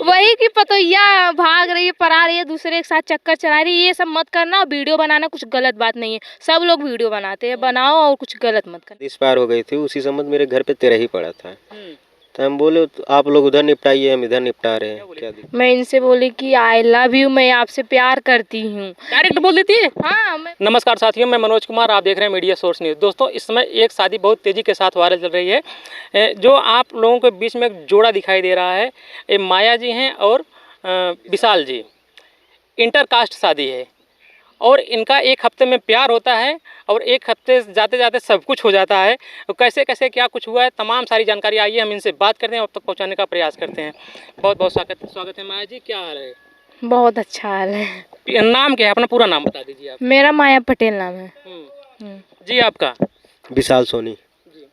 वही कि पतोहिया भाग रही है, पढ़ा रही है, दूसरे के साथ चक्कर चला रही है, ये सब मत करना। वीडियो बनाना कुछ गलत बात नहीं है, सब लोग वीडियो बनाते हैं, बनाओ और कुछ गलत मत करना। इस पार हो गई थी, उसी समय मेरे घर पे तेरा ही पड़ा था। तो हम बोले तो आप लोग उधर निपटाइए, हम इधर निपटा रहे हैं। क्या मैं इनसे बोली कि आई लव यू, मैं आपसे प्यार करती हूँ। डायरेक्ट बोल देती है। हाँ नमस्कार साथियों, मैं मनोज कुमार, आप देख रहे हैं मीडिया सोर्स न्यूज़। दोस्तों, इस समय एक शादी बहुत तेज़ी के साथ वायरल चल रही है। जो आप लोगों के बीच में एक जोड़ा दिखाई दे रहा है, ये माया जी हैं और विशाल जी। इंटरकास्ट शादी है और इनका एक हफ्ते में प्यार होता है और एक हफ्ते जाते जाते सब कुछ हो जाता है। तो कैसे कैसे क्या कुछ हुआ है, तमाम सारी जानकारी आइए हम इनसे बात करते हैं, अब तक पहुँचाने का प्रयास करते हैं। बहुत बहुत स्वागत है माया जी, क्या हाल है? बहुत अच्छा हाल है। नाम क्या है? अपना पूरा नाम बता दीजिए आप। मेरा माया पटेल नाम है। जी, आपका? विशाल सोनी। जी।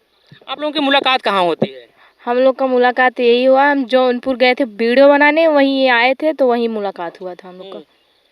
आप लोगों की मुलाकात कहाँ होती है? हम लोग का मुलाकात यही हुआ, हम जौनपुर गए थे वीडियो बनाने, वहीं आए थे तो वहीं मुलाकात हुआ था हम लोग का।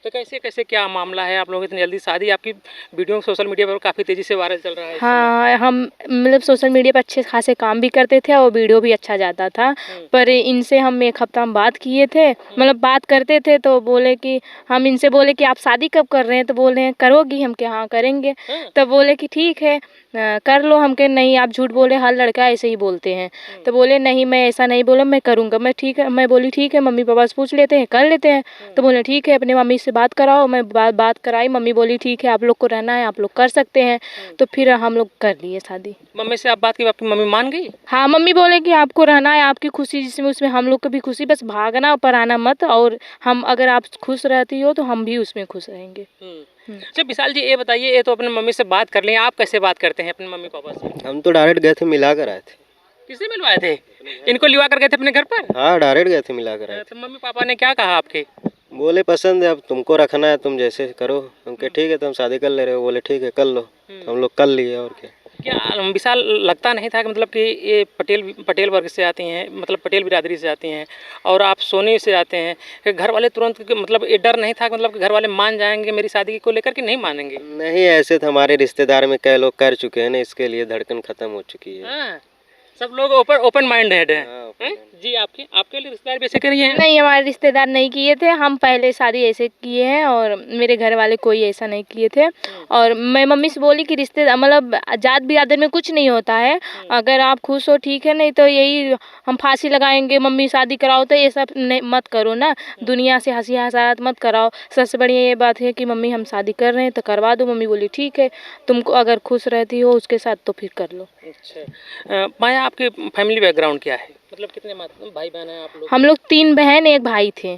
तो कैसे कैसे क्या मामला है? आप लोगों की इतनी जल्दी शादी, आपकी वीडियो सोशल मीडिया पर काफ़ी तेज़ी से वायरल चल रहा है। हाँ, हम मतलब सोशल मीडिया पर अच्छे खासे काम भी करते थे और वीडियो भी अच्छा जाता था। पर इनसे हम एक हफ्ता में बात किए थे, मतलब बात करते थे तो बोले कि हम इनसे बोले कि आप शादी कब कर रहे हैं, तो बोल रहे हैं करोगी? हम क्या हाँ करेंगे। तो बोले कि ठीक है कर लो। हम कहे नहीं, आप झूठ बोले, हर लड़का ऐसे ही बोलते हैं। तो बोले नहीं, मैं ऐसा नहीं बोला, मैं करूँगा। मैं ठीक है, मैं बोली ठीक है, मम्मी पापा से पूछ लेते हैं, कर लेते हैं। तो बोले ठीक है, अपने मम्मी से बात कराओ। मैं बात कराई, मम्मी बोली ठीक है, आप लोग को रहना है आप लोग कर सकते हैं। तो फिर हम लोग कर लिए शादी। मम्मी से आप बात की, आपकी मम्मी मान गई? हाँ, मम्मी बोले कि आपको रहना है, आपकी खुशी जिसमें उसमें हम लोग की भी खुशी, बस भागना पर आना मत। और हम अगर आप खुश रहती हो तो हम भी उसमें खुश रहेंगे। अच्छा विशाल जी, ये बताइए, ये तो अपने मम्मी से बात कर लें, आप कैसे बात करते हैं अपने मम्मी पापा से? हम तो डायरेक्ट गए थे, मिला कर आए थे। किससे मिलवाए थे? इनको लिवा कर गए थे अपने घर पर? हाँ, डायरेक्ट गए थे, मिला कर आए थे। तो मम्मी पापा ने क्या कहा आपके? बोले पसंद है, अब तुमको रखना है तुम जैसे करो। हम कहे ठीक है, तुम शादी कर ले रहे हो। बोले ठीक है कर लो। तो हम लोग कर लिए, और क्या। क्या विशाल लगता नहीं था कि मतलब कि ये पटेल वर्ग से आती हैं, मतलब पटेल बिरादरी से आती हैं और आप सोनी से आते हैं, कि घर वाले तुरंत मतलब ये डर नहीं था कि मतलब कि घर वाले मान जाएंगे मेरी शादी को लेकर कि नहीं मानेंगे? नहीं, ऐसे तो हमारे रिश्तेदार में कई लोग कर चुके हैं ना, इसके लिए धड़कन खत्म हो चुकी है। हाँ, सब लोग ओपन माइंड हेड है। जी, आपके लिए रिश्तेदार भी ऐसे करिए हैं? नहीं, हमारे रिश्तेदार नहीं किए थे, हम पहले शादी ऐसे किए हैं और मेरे घर वाले कोई ऐसा नहीं किए थे। और मैं मम्मी से बोली कि रिश्तेदार मतलब जात बिरादर में कुछ नहीं होता है, अगर आप खुश हो ठीक है, नहीं तो यही हम फांसी लगाएंगे, मम्मी शादी कराओ, तो ये सब नहीं मत करो ना, दुनिया से हंसी हसारत मत कराओ। सबसे बढ़िया ये बात है कि मम्मी हम शादी कर रहे हैं तो करवा दो। मम्मी बोली ठीक है, तुमको अगर खुश रहती हो उसके साथ तो फिर कर लो। अच्छा माया, आपके फैमिली बैकग्राउंड क्या है? मतलब कितने भाई बहन हैं आप लोग? हम लोग 3 बहन 1 भाई थे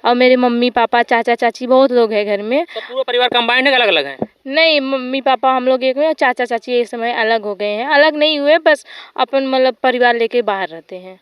और मेरे मम्मी पापा चाचा चाची बहुत लोग हैं घर में। तो पूरा परिवार कंबाइंड है, अलग अलग है? नहीं, मम्मी पापा हम लोग एक में, चाचा चाची इस समय अलग हो गए हैं। अलग नहीं हुए, बस अपन मतलब परिवार लेके बाहर रहते हैं।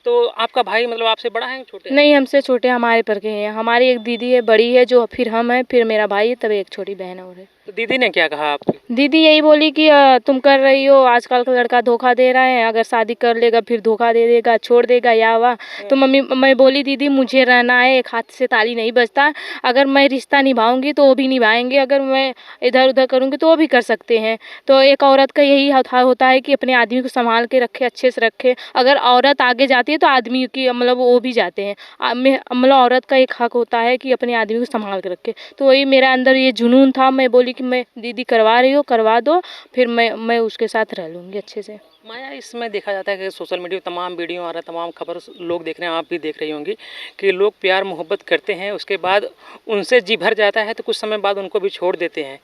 तो आपका भाई मतलब आपसे बड़ा है छोटे? नहीं, हमसे छोटे हमारे पर के हैं। हमारी एक दीदी है बड़ी है, जो फिर हम हैं, फिर मेरा भाई है, तब एक छोटी बहन और है। तो दीदी ने क्या कहा आपकी? दीदी यही बोली कि तुम कर रही हो, आजकल का लड़का धोखा दे रहा है, अगर शादी कर लेगा फिर धोखा दे देगा, छोड़ देगा या वाह। तो मैं बोली दीदी मुझे रहना है, एक हाथ से ताली नहीं बजता, अगर मैं रिश्ता निभाऊंगी तो वो भी निभाएंगे, अगर मैं इधर उधर करूंगी तो वो भी कर सकते हैं। तो एक औरत का यही होता है कि अपने आदमी को संभाल के रखे, अच्छे से रखे। अगर औरत आगे जाती है तो आदमी की मतलब वो भी जाते हैं। मतलब औरत का एक हक होता है कि अपने आदमी को संभाल के रखे। तो वही मेरा अंदर ये जुनून था, मैं बोली कि मैं दीदी करवा रही हो करवा दो, फिर मैं उसके साथ रह लूँगी अच्छे से। माया, इसमें देखा जाता है कि सोशल मीडिया पर तमाम वीडियो आ रहा है, तमाम खबर लोग देख रहे हैं, आप भी देख रही होंगी कि लोग प्यार मोहब्बत करते हैं, उसके बाद उनसे जी भर जाता है तो कुछ समय बाद उनको भी छोड़ देते हैं।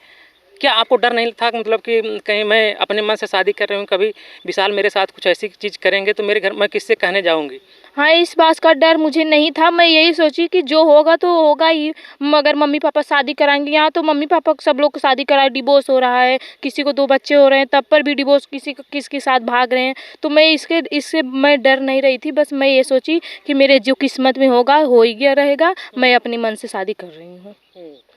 क्या आपको डर नहीं था कि मतलब कि कहीं मैं अपने मन से शादी कर रही हूँ, कभी विशाल मेरे साथ कुछ ऐसी चीज़ करेंगे तो मेरे घर मैं किससे कहने जाऊँगी? हाँ, इस बात का डर मुझे नहीं था। मैं यही सोची कि जो होगा तो होगा ही, मगर मम्मी पापा शादी कराएंगे। यहाँ तो मम्मी पापा सब लोग को शादी कराए, डिवोर्स हो रहा है, किसी को 2 बच्चे हो रहे हैं, तब पर भी डिवोर्स किसके साथ भाग रहे हैं। तो मैं इससे मैं डर नहीं रही थी, बस मैं ये सोची कि मेरे जो किस्मत में होगा हो ही गया रहेगा, मैं अपने मन से शादी कर रही हूँ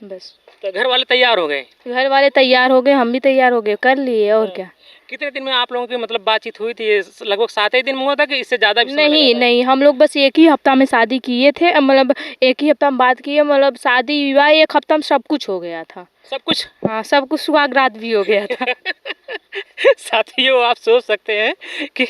बस। तो घर वाले तैयार हो गए? घर वाले तैयार हो गए, हम भी तैयार हो गए, कर लिए और क्या। कितने दिन में आप लोगों की मतलब बातचीत हुई थी? लगभग 7 ही दिन में हुआ था कि इससे ज़्यादा भी समय लगा था? नहीं, हम लोग बस एक ही हफ्ता में शादी किए थे, मतलब एक ही हफ्ता में बात किए, मतलब शादी विवाह 1 हफ्ता में सब कुछ हो गया था। सब कुछ? हाँ, सब कुछ, सुहाग रात भी हो गया था। साथियों आप सोच सकते हैं कि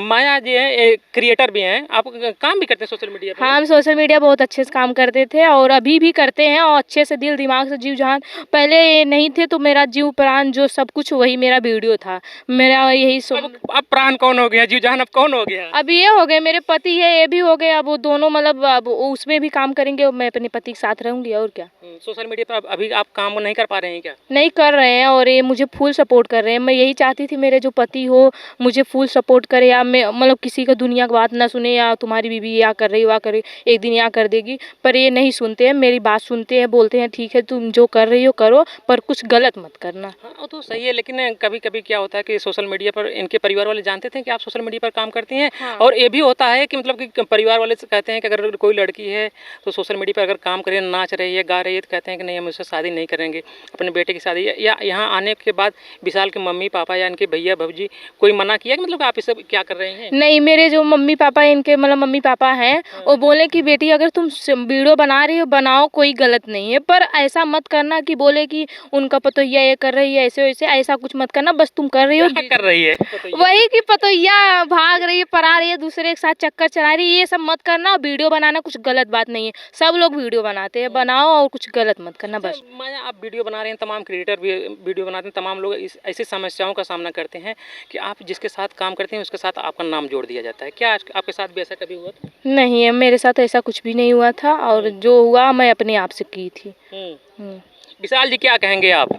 माया जी हैं, क्रिएटर भी हैं, आप काम भी करते हैं सोशल मीडिया पर। हाँ, हम सोशल मीडिया बहुत अच्छे से काम करते थे और अभी भी करते हैं और अच्छे से दिल दिमाग से जीव जान। पहले नहीं थे तो मेरा जीव प्राण जो सब कुछ वही मेरा वीडियो था, मेरा यही अब प्राण कौन हो गया, जी जान अब कौन हो गया? अब ये हो गए, मेरे पति है ये भी हो गए, अब वो दोनों मतलब अब उसमें भी काम करेंगे और मैं अपने पति के साथ रहूंगी और क्या। सोशल मीडिया पर अभी आप काम नहीं कर पा रहे हैं क्या? नहीं कर रहे हैं और ये मुझे फुल सपोर्ट कर रहे हैं। मैं यही चाहती थी मेरे जो पति हो मुझे फुल सपोर्ट करे, या मैं मतलब किसी का दुनिया की बात ना सुने, या तुम्हारी बीवी या कर रही कर रही एक दिन या कर देगी, पर ये नहीं सुनते हैं, मेरी बात सुनते हैं, बोलते हैं ठीक है तुम जो कर रही हो करो पर कुछ गलत मत करना। हाँ वो तो सही है, लेकिन कभी कभी क्या होता है कि सोशल मीडिया पर इनके परिवार वाले जानते थे कि आप सोशल मीडिया पर काम करती हैं। हाँ। और ये भी होता है कि मतलब कि परिवार वाले कहते हैं कि अगर कोई लड़की है तो सोशल मीडिया पर अगर काम करे, नाच रही है, गा रही है, तो कहते हैं कि नहीं हम उससे शादी नहीं करेंगे, अपने बेटे की शादी। या यहाँ आने के बाद विशाल के मम्मी पापा या इनके भैया भौजी कोई मना किया कि मतलब आप इसे क्या कर रहे हैं? नहीं, मेरे जो मम्मी पापा इनके मतलब मम्मी पापा हैं वो बोले कि बेटी अगर तुम वीडियो बना रही हो बनाओ, कोई गलत नहीं है, पर ऐसा मत करना कि बोले कि उनका पतोहिया ये कर रही है ऐसे वैसे, ऐसा कुछ मत करना, बस तुम कर रही हो क्या कर रही है? वही कि पतोहिया भाग रही है, परा रही है, दूसरे के साथ चक्कर चला रही है, ये सब मत करना। वीडियो बनाना कुछ गलत बात नहीं है, सब लोग वीडियो बनाते हैं, बनाओ और कुछ गलत मत करना बस। माया आप वीडियो बना रहे हैं, तमाम क्रिएटर भी वीडियो बनाते हैं, तमाम लोग ऐसी समस्याओं का सामना करते हैं कि आप जिसके साथ काम करते हैं उसके साथ आपका नाम जोड़ दिया जाता है। क्या आपके साथ भी ऐसा कभी हुआ था? नहीं है, मेरे साथ ऐसा कुछ भी नहीं हुआ था और जो हुआ मैं अपने आप से की थी। विशाल जी क्या कहेंगे आप?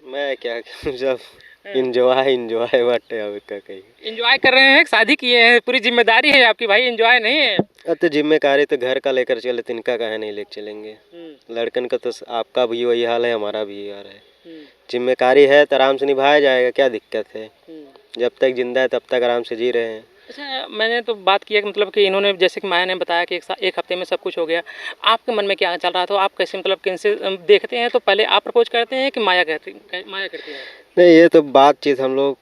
मैं क्या कहूँ, जब इंजॉय बाटे अब का कही। एंजॉय कर रहे हैं, शादी किए हैं, पूरी जिम्मेदारी है आपकी भाई, एंजॉय नहीं है? अब तो जिम्मेदारी तो घर का लेकर चले, तिनका काहे नहीं लेकर चलेंगे। लड़कन का तो आपका भी वही हाल है, हमारा भी यही हाल है। जिम्मेदारी है तो आराम से निभाया जाएगा, क्या दिक्कत है। जब तक जिंदा है तब तक आराम से जी रहे हैं। अच्छा, मैंने तो बात किया कि मतलब कि इन्होंने जैसे कि माया ने बताया कि एक हफ्ते में सब कुछ हो गया, आपके मन में क्या चल रहा था? आप कैसे मतलब किनसे देखते हैं, तो पहले आप प्रपोज करते हैं कि माया करती है? नहीं, ये तो बातचीत हम लोग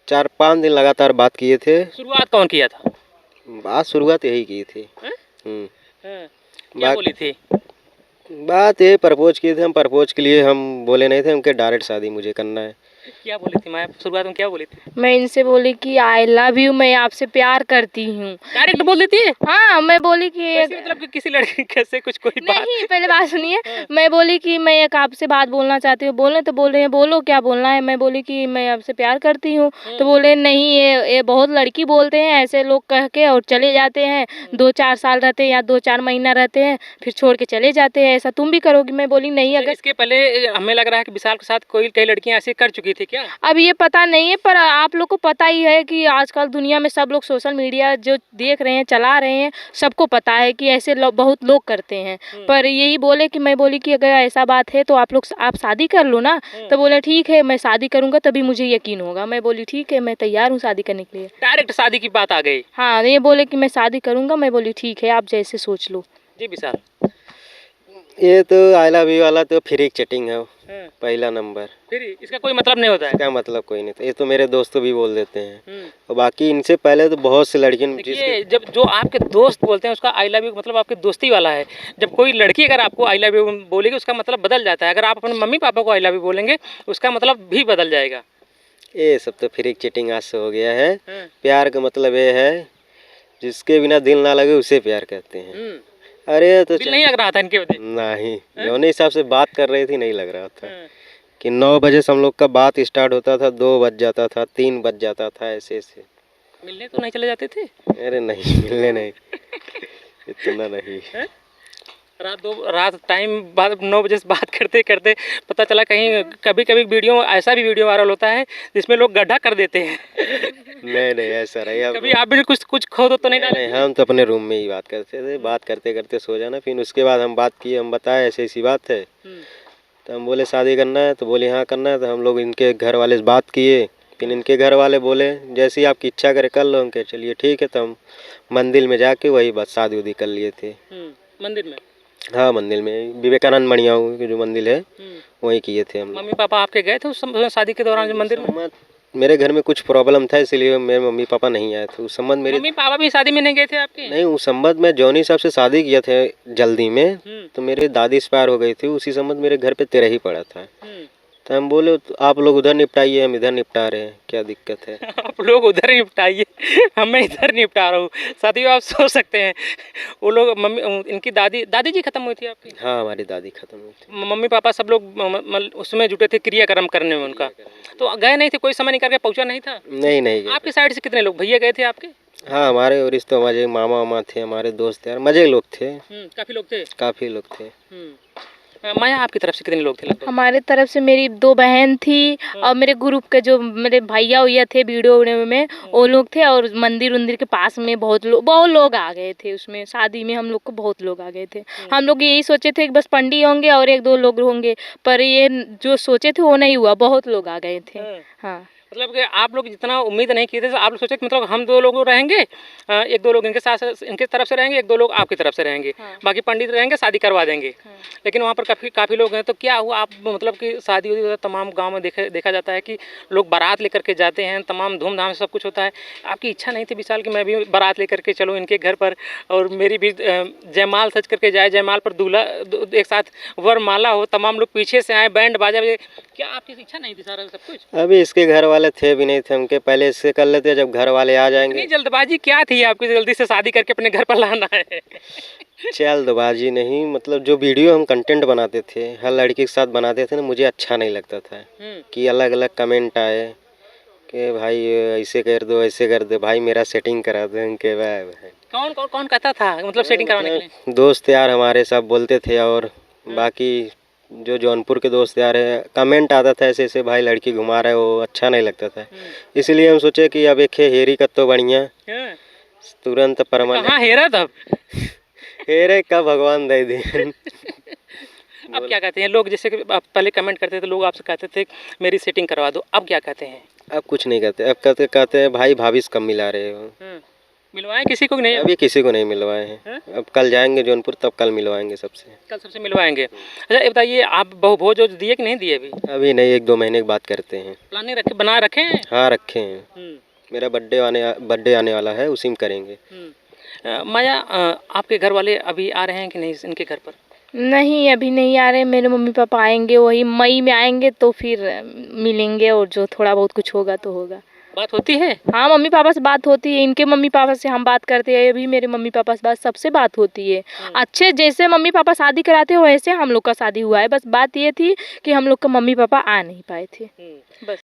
4-5 दिन लगातार बात किए थे। शुरुआत कौन किया था? बात शुरुआत यही की थी। क्या बोली थी? बात ये प्रपोज किए थे, हम प्रपोज के लिए हम बोले नहीं थे, उनके डायरेक्ट शादी मुझे करना है। क्या बोली थी माया शुरुआत में, क्या बोली थी? मैं इनसे बोली कि आई लव यू, मैं आपसे प्यार करती हूँ। डायरेक्ट बोल देती है? हाँ, मैं बोली कि मतलब कि किसी लड़की कैसे कुछ कोई बात? नहीं, पहले बात सुनिए। मैं बोली कि मैं एक आपसे बात बोलना चाहती हूँ। बोले तो बोल रहे हैं बोलो क्या बोलना है। मैं बोली कि मैं आपसे प्यार करती हूँ, तो बोले नहीं ये बहुत लड़की बोलते हैं ऐसे लोग कह के और चले जाते हैं, 2-4 साल रहते हैं या 2-4 महीना रहते हैं फिर छोड़ के चले जाते हैं, ऐसा तुम भी करोगी? मैं बोली नहीं। अगर इसके पहले हमें लग रहा है कि विशाल के साथ कई लड़कियां ऐसे कर चुकी थी क्या? अब ये पता नहीं है, पर आप लोग को पता ही है कि आजकल दुनिया में सब लोग सोशल मीडिया जो देख रहे हैं चला रहे हैं, सबको पता है कि ऐसे बहुत लोग करते हैं। पर यही बोले कि मैं बोली कि अगर ऐसा बात है तो आप शादी कर लो ना। तो बोले ठीक है मैं शादी करूंगा तभी मुझे यकीन होगा। मैं बोली ठीक है मैं तैयार हूँ शादी करने के लिए। डायरेक्ट शादी की बात आ गई? हाँ, ये बोले कि मैं शादी करूंगा। मैं बोली ठीक है आप जैसे सोच लो। जी विशाल, ये तो आई लव यू वाला तो फ्री चैटिंग है, पहला नंबर। फिर इसका कोई मतलब नहीं होता है? क्या मतलब कोई नहीं था, ये तो मेरे दोस्त भी बोल देते हैं। और बाकी इनसे पहले तो बहुत से लड़कियां देखिए, जब जो आपके दोस्त बोलते हैं उसका आई लव यू मतलब आपकी दोस्ती वाला है। जब कोई लड़की अगर आपको आई लव यू बोलेगी उसका मतलब बदल जाता है। अगर आप अपने मम्मी पापा को आई लव यू बोलेंगे उसका मतलब भी बदल जाएगा। ये सब तो फ्री चैटिंग आज से हो गया है। प्यार का मतलब ये है जिसके बिना दिल ना लगे उसे प्यार कहते हैं। अरे तो दिल नहीं लग रहा था इनके वजह? नहीं, जौने हिसाब से बात कर रही थी नहीं लग रहा था कि 9 बजे से हम लोग का बात स्टार्ट होता था, 2 बज जाता था, 3 बज जाता था, ऐसे ऐसे। मिलने तो नहीं चले जाते थे? अरे नहीं, मिलने नहीं, इतना नहीं। रात टाइम बाद 9 बजे से बात करते करते पता चला कहीं कभी कभी ऐसा भी वीडियो वायरल होता है जिसमें लोग गड्ढा कर देते हैं। नहीं ऐसा नहीं। कभी आप भी कुछ खो दो तो नहीं डाले? नहीं, हम तो अपने रूम में ही बात करते थे, बात करते करते सो जाना। फिर उसके बाद हम बात किए, हम बताए ऐसी ऐसी बात है, तो हम बोले शादी करना है, तो बोले हाँ करना है। तो हम लोग इनके घर वाले से बात किए, फिर इनके घर वाले बोले जैसे ही आपकी इच्छा करे कर लो। हम कहे चलिए ठीक है। तो हम मंदिर में जाके वही बात शादी उदी कर लिए थे। मंदिर में? हाँ, मंदिर में, विवेकानंद मणियाऊ के जो मंदिर है वही किए थे हम। मम्मी पापा आपके गए थे उस शादी के दौरान जो मंदिर में? मेरे घर में कुछ प्रॉब्लम था इसलिए मेरे मम्मी पापा नहीं आए थे उस संबंध। मेरे मम्मी पापा भी शादी में नहीं गए थे आपके? नहीं, उस संबंध में जौनी साहब से शादी किया थे जल्दी में, तो मेरे दादी एक्सपायर हो गई थी, उसी संबंध मेरे घर पे तेरा ही पड़ा था। तो हम बोले तो आप लोग उधर निपटाइए, हम इधर निपटा रहे हैं, क्या दिक्कत है। आप लोग उधर निपटाइए, मैं इधर निपटा रहा हूँ। साथियों आप सोच सकते हैं, वो लोग मम्मी इनकी दादी जी खत्म हुई थी आपकी, हाँ हमारी दादी खत्म हुई थी। मम्मी पापा सब लोग उसमें जुटे थे क्रियाक्रम करने में उनका, तो गए नहीं थे, कोई समय निकाल के पहुँचा नहीं था? नहीं नहीं गए। आपकी साइड से कितने लोग भैया गए थे आपके? हाँ हमारे और रिश्ते मजे मामा वामा थे, हमारे दोस्त यार मजे लोग थे, काफ़ी लोग थे। काफ़ी लोग थे। माया आपकी तरफ से कितने लोग थे लगभग? हमारे तरफ से मेरी 2 बहन थी और मेरे ग्रुप के जो मेरे भैया उइया थे वीडियो में, वो लोग थे। और मंदिर उंदिर के पास में बहुत लोग आ गए थे। उसमें शादी में हम लोग को बहुत लोग आ गए थे। हम लोग यही सोचे थे कि बस पंडित होंगे और 1-2 लोग होंगे, पर ये जो सोचे थे वो नहीं हुआ, बहुत लोग आ गए थे। हाँ मतलब कि आप लोग जितना उम्मीद नहीं किए थे, तो आप लोग सोचे कि मतलब हम 2 लोग रहेंगे, 1-2 लोग इनके साथ इनके तरफ से रहेंगे, 1-2 लोग आपकी तरफ से रहेंगे, बाकी पंडित रहेंगे, शादी करवा देंगे। लेकिन वहाँ पर काफ़ी लोग हैं, तो क्या हुआ आप मतलब कि शादी होती तमाम गांव में देखा जाता है कि लोग बारात लेकर के जाते हैं, तमाम धूमधाम से सब कुछ होता है। आपकी इच्छा नहीं थी विशाल कि मैं भी बारात लेकर के चलूँ इनके घर पर और मेरी भी जयमाल सज करके जाए, जयमाल पर दूल्हा एक साथ वरमाला हो, तमाम लोग पीछे से आए, बैंड बाजा बजे, क्या आपकी इच्छा नहीं थी सारा सब कुछ? अभी इसके घर वाले थे भी नहीं थे, हमके पहले इससे कर लेते, जब घर वाले आ जाएंगे। इतनी जल्दबाजी क्या थी आपकी, जल्दी से शादी करके अपने घर पर लाना है? जल्दबाजी नहीं, मतलब जो वीडियो हम कंटेंट बनाते थे, हर लड़की के साथ बनाते थे ना, मुझे अच्छा नहीं लगता था कि अलग अलग कमेंट आए कि भाई ऐसे कर दो, ऐसे कर दो, भाई मेरा सेटिंग करा दो इनके। भाई कौन कहता था मतलब सेटिंग करवाने के लिए? दोस्त यार हमारे सब बोलते थे, और बाकी जो जौनपुर के दोस्त यार है, कमेंट आता था ऐसे ऐसे, भाई लड़की घुमा रहा है, वो अच्छा नहीं लगता था। इसलिए हम सोचे कि अब एक हेरी का तो बढ़िया, तुरंत परमानेंट। कहाँ हेरा तब? हेरे का भगवान दे दे। अब क्या कहते हैं लोग, जैसे कि आप पहले कमेंट करते थे तो लोग आपसे कहते थे मेरी सेटिंग करवा दो, अब क्या कहते हैं? अब कुछ नहीं कहते, अब कहते हैं भाई भाभी से कम मिला रहे हो। मिलवाएं किसी को नहीं? अभी किसी को नहीं मिलवाए हैं, अब कल जाएंगे जौनपुर, तब कल मिलवाएंगे सबसे। कल सबसे मिलवाएंगे। अच्छा ये बताइए, आप बहु भोज दिए कि नहीं दिए अभी? अभी नहीं, 1-2 महीने की बात करते हैं। प्लानिंग बना रखे हैं? हाँ रखे हैं, मेरा बर्थडे आने वाला है, उसी में करेंगे। माया आपके घर वाले अभी आ रहे हैं कि नहीं इनके घर पर? नहीं, अभी नहीं आ रहे। मेरे मम्मी पापा आएंगे, वही मई में आएंगे, तो फिर मिलेंगे और जो थोड़ा बहुत कुछ होगा तो होगा। बात होती है? हाँ मम्मी पापा से बात होती है, इनके मम्मी पापा से हम बात करते हैं, अभी मेरे मम्मी पापा से सबसे बात होती है। अच्छे जैसे मम्मी पापा शादी कराते हो वैसे हम लोग का शादी हुआ है, बस बात ये थी कि हम लोग का मम्मी पापा आ नहीं पाए थे, बस।